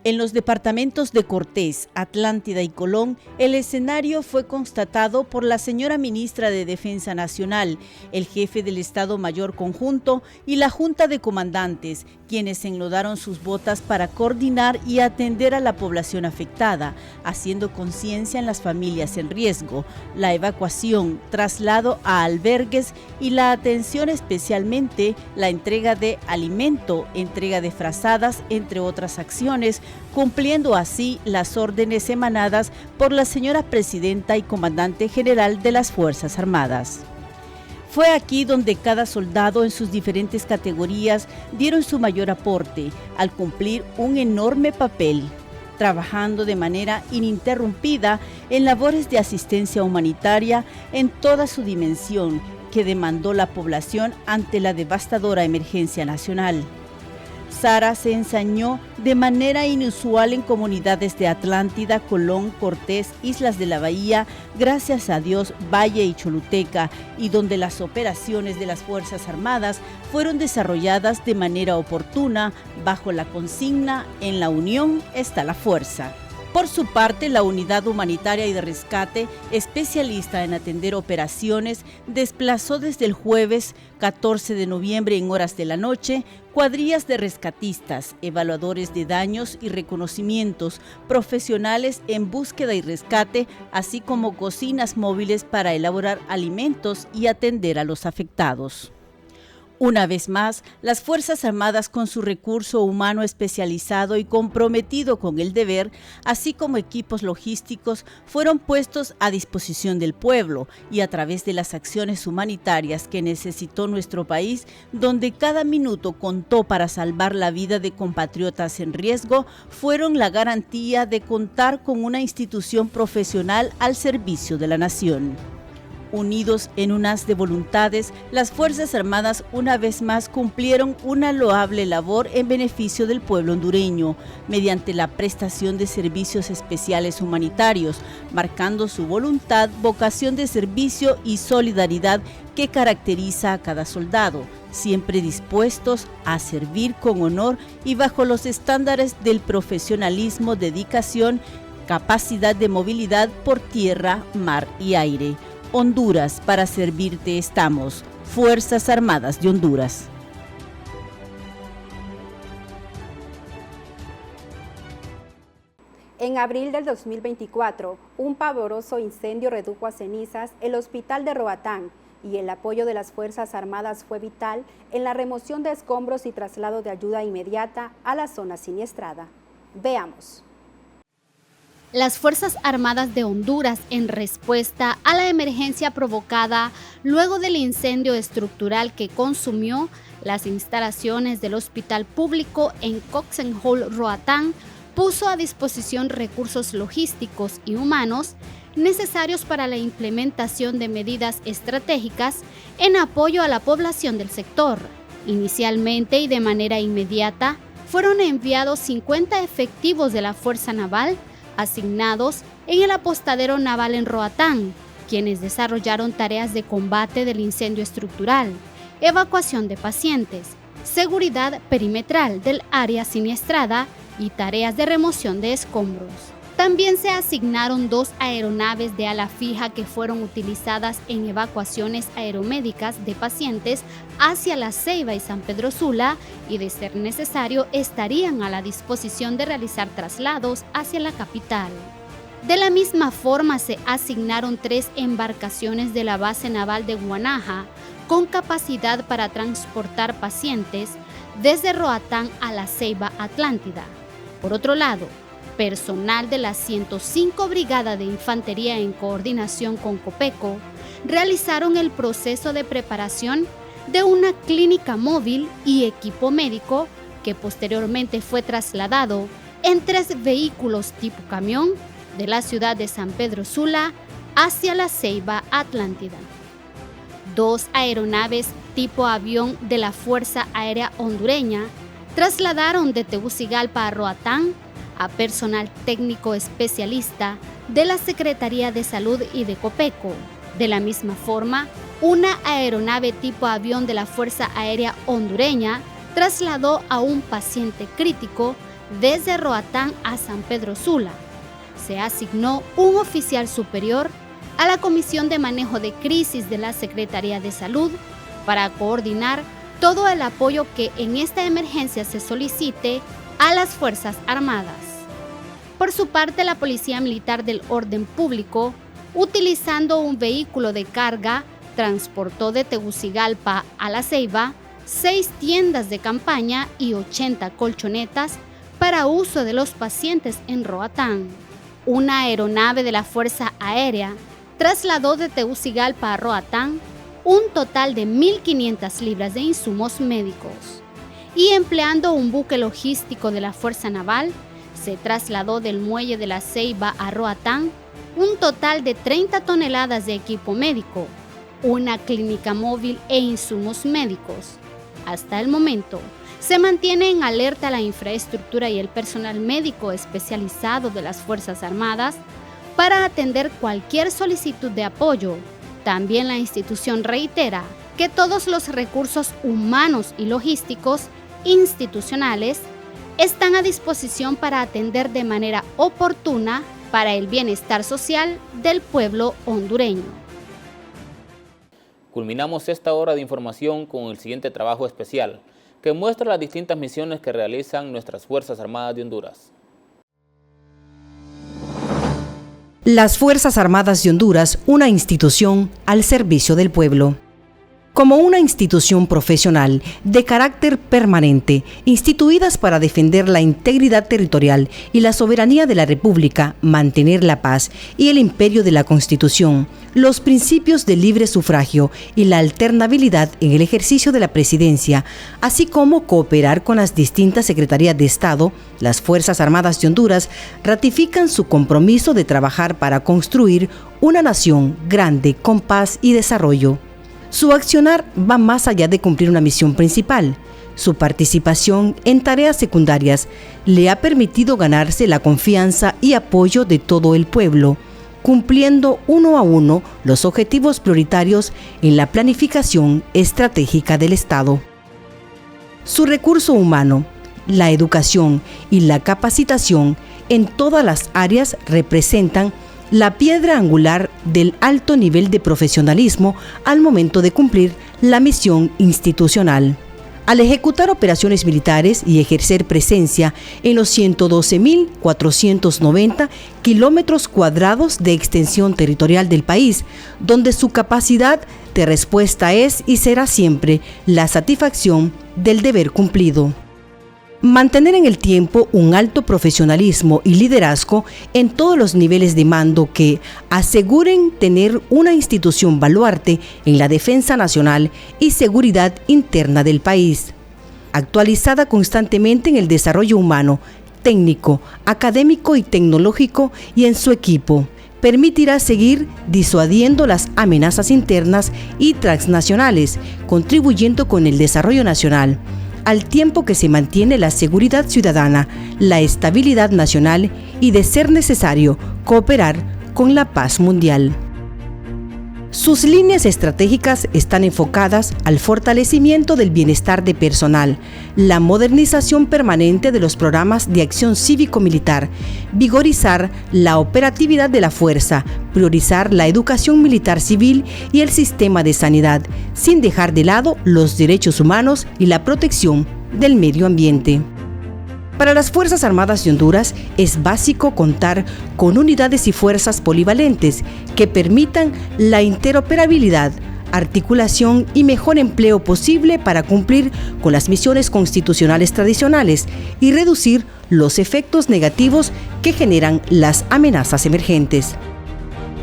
En los departamentos de Cortés, Atlántida y Colón, el escenario fue constatado por la señora ministra de Defensa Nacional, el jefe del Estado Mayor Conjunto y la Junta de Comandantes, quienes enlodaron sus botas para coordinar y atender a la población afectada, haciendo conciencia en las familias en riesgo, la evacuación, traslado a albergues y la atención, especialmente la entrega de alimento, entrega de frazadas, entre otras acciones, cumpliendo así las órdenes emanadas por la señora Presidenta y Comandante General de las Fuerzas Armadas. Fue aquí donde cada soldado en sus diferentes categorías dieron su mayor aporte al cumplir un enorme papel, trabajando de manera ininterrumpida en labores de asistencia humanitaria en toda su dimensión que demandó la población ante la devastadora emergencia nacional. Sara se ensañó de manera inusual en comunidades de Atlántida, Colón, Cortés, Islas de la Bahía, gracias a Dios, Valle y Choluteca, y donde las operaciones de las Fuerzas Armadas fueron desarrolladas de manera oportuna bajo la consigna "En la unión está la fuerza". Por su parte, la Unidad Humanitaria y de Rescate, especialista en atender operaciones, desplazó desde el jueves 14 de noviembre en horas de la noche cuadrillas de rescatistas, evaluadores de daños y reconocimientos, profesionales en búsqueda y rescate, así como cocinas móviles para elaborar alimentos y atender a los afectados. Una vez más, las Fuerzas Armadas, con su recurso humano especializado y comprometido con el deber, así como equipos logísticos, fueron puestos a disposición del pueblo y a través de las acciones humanitarias que necesitó nuestro país, donde cada minuto contó para salvar la vida de compatriotas en riesgo, fueron la garantía de contar con una institución profesional al servicio de la nación. Unidos en un haz de voluntades, las Fuerzas Armadas una vez más cumplieron una loable labor en beneficio del pueblo hondureño, mediante la prestación de servicios especiales humanitarios, marcando su voluntad, vocación de servicio y solidaridad que caracteriza a cada soldado, siempre dispuestos a servir con honor y bajo los estándares del profesionalismo, dedicación, capacidad de movilidad por tierra, mar y aire. Honduras, para servirte estamos. Fuerzas Armadas de Honduras. En abril del 2024, un pavoroso incendio redujo a cenizas el hospital de Roatán y el apoyo de las Fuerzas Armadas fue vital en la remoción de escombros y traslado de ayuda inmediata a la zona siniestrada. Veamos. Las Fuerzas Armadas de Honduras, en respuesta a la emergencia provocada luego del incendio estructural que consumió las instalaciones del hospital público en Coxenhol, Roatán, puso a disposición recursos logísticos y humanos necesarios para la implementación de medidas estratégicas en apoyo a la población del sector. Inicialmente y de manera inmediata, fueron enviados 50 efectivos de la Fuerza Naval asignados en el apostadero naval en Roatán, quienes desarrollaron tareas de combate del incendio estructural, evacuación de pacientes, seguridad perimetral del área siniestrada y tareas de remoción de escombros. También se asignaron 2 aeronaves de ala fija que fueron utilizadas en evacuaciones aeromédicas de pacientes hacia La Ceiba y San Pedro Sula y, de ser necesario, estarían a la disposición de realizar traslados hacia la capital. De la misma forma, se asignaron 3 embarcaciones de la base naval de Guanaja con capacidad para transportar pacientes desde Roatán a La Ceiba Atlántida. Por otro lado, personal de la 105 Brigada de Infantería en coordinación con Copeco realizaron el proceso de preparación de una clínica móvil y equipo médico que posteriormente fue trasladado en 3 vehículos tipo camión de la ciudad de San Pedro Sula hacia La Ceiba Atlántida. 2 aeronaves tipo avión de la Fuerza Aérea Hondureña trasladaron de Tegucigalpa a Roatán a personal técnico especialista de la Secretaría de Salud y de Copeco. De la misma forma, una aeronave tipo avión de la Fuerza Aérea Hondureña trasladó a un paciente crítico desde Roatán a San Pedro Sula. Se asignó un oficial superior a la Comisión de Manejo de Crisis de la Secretaría de Salud para coordinar todo el apoyo que en esta emergencia se solicite a las Fuerzas Armadas. Por su parte, la Policía Militar del Orden Público, utilizando un vehículo de carga, transportó de Tegucigalpa a La Ceiba 6 tiendas de campaña y 80 colchonetas para uso de los pacientes en Roatán. Una aeronave de la Fuerza Aérea trasladó de Tegucigalpa a Roatán un total de 1.500 libras de insumos médicos. Y empleando un buque logístico de la Fuerza Naval, se trasladó del muelle de La Ceiba a Roatán un total de 30 toneladas de equipo médico, una clínica móvil e insumos médicos. Hasta el momento, se mantiene en alerta la infraestructura y el personal médico especializado de las Fuerzas Armadas para atender cualquier solicitud de apoyo. También la institución reitera que todos los recursos humanos y logísticos institucionales están a disposición para atender de manera oportuna para el bienestar social del pueblo hondureño. Culminamos esta hora de información con el siguiente trabajo especial, que muestra las distintas misiones que realizan nuestras Fuerzas Armadas de Honduras. Las Fuerzas Armadas de Honduras, una institución al servicio del pueblo. Como una institución profesional de carácter permanente, instituidas para defender la integridad territorial y la soberanía de la República, mantener la paz y el imperio de la Constitución, los principios del libre sufragio y la alternabilidad en el ejercicio de la presidencia, así como cooperar con las distintas secretarías de Estado, las Fuerzas Armadas de Honduras ratifican su compromiso de trabajar para construir una nación grande con paz y desarrollo. Su accionar va más allá de cumplir una misión principal. Su participación en tareas secundarias le ha permitido ganarse la confianza y apoyo de todo el pueblo, cumpliendo uno a uno los objetivos prioritarios en la planificación estratégica del Estado. Su recurso humano, la educación y la capacitación en todas las áreas representan la piedra angular del alto nivel de profesionalismo al momento de cumplir la misión institucional. Al ejecutar operaciones militares y ejercer presencia en los 112.490 kilómetros cuadrados de extensión territorial del país, donde su capacidad de respuesta es y será siempre la satisfacción del deber cumplido. Mantener en el tiempo un alto profesionalismo y liderazgo en todos los niveles de mando que aseguren tener una institución baluarte en la defensa nacional y seguridad interna del país, actualizada constantemente en el desarrollo humano, técnico, académico y tecnológico y en su equipo, permitirá seguir disuadiendo las amenazas internas y transnacionales, contribuyendo con el desarrollo nacional, al tiempo que se mantiene la seguridad ciudadana, la estabilidad nacional y, de ser necesario, cooperar con la paz mundial. Sus líneas estratégicas están enfocadas al fortalecimiento del bienestar de personal, la modernización permanente de los programas de acción cívico-militar, vigorizar la operatividad de la fuerza, priorizar la educación militar civil y el sistema de sanidad, sin dejar de lado los derechos humanos y la protección del medio ambiente. Para las Fuerzas Armadas de Honduras es básico contar con unidades y fuerzas polivalentes que permitan la interoperabilidad, articulación y mejor empleo posible para cumplir con las misiones constitucionales tradicionales y reducir los efectos negativos que generan las amenazas emergentes.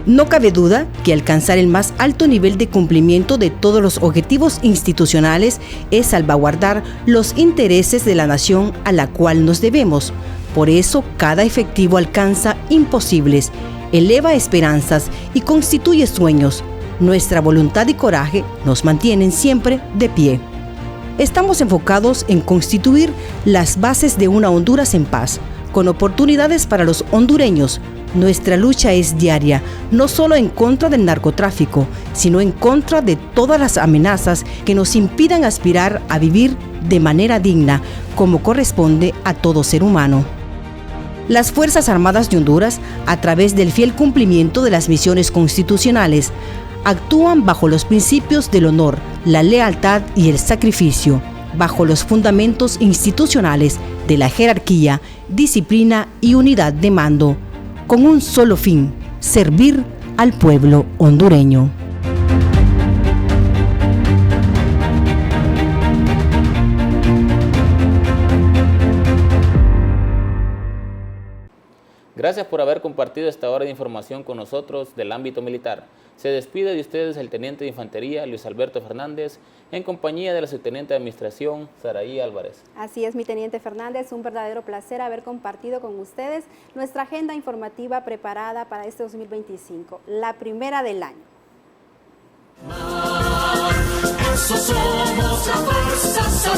No cabe duda que alcanzar el más alto nivel de cumplimiento de todos los objetivos institucionales es salvaguardar los intereses de la nación a la cual nos debemos. Por eso, cada efectivo alcanza imposibles, eleva esperanzas y constituye sueños. Nuestra voluntad y coraje nos mantienen siempre de pie. Estamos enfocados en constituir las bases de una Honduras en paz, con oportunidades para los hondureños. Nuestra lucha es diaria, no solo en contra del narcotráfico, sino en contra de todas las amenazas que nos impidan aspirar a vivir de manera digna, como corresponde a todo ser humano. Las Fuerzas Armadas de Honduras, a través del fiel cumplimiento de las misiones constitucionales, actúan bajo los principios del honor, la lealtad y el sacrificio, bajo los fundamentos institucionales de la jerarquía, disciplina y unidad de mando, con un solo fin: servir al pueblo hondureño. Gracias por haber compartido esta hora de información con nosotros del ámbito militar. Se despide de ustedes el Teniente de Infantería Luis Alberto Fernández, en compañía de la Subteniente de Administración Saraí Álvarez. Así es, mi Teniente Fernández, un verdadero placer haber compartido con ustedes nuestra agenda informativa preparada para este 2025, la primera del año. Eso somos la fuerza.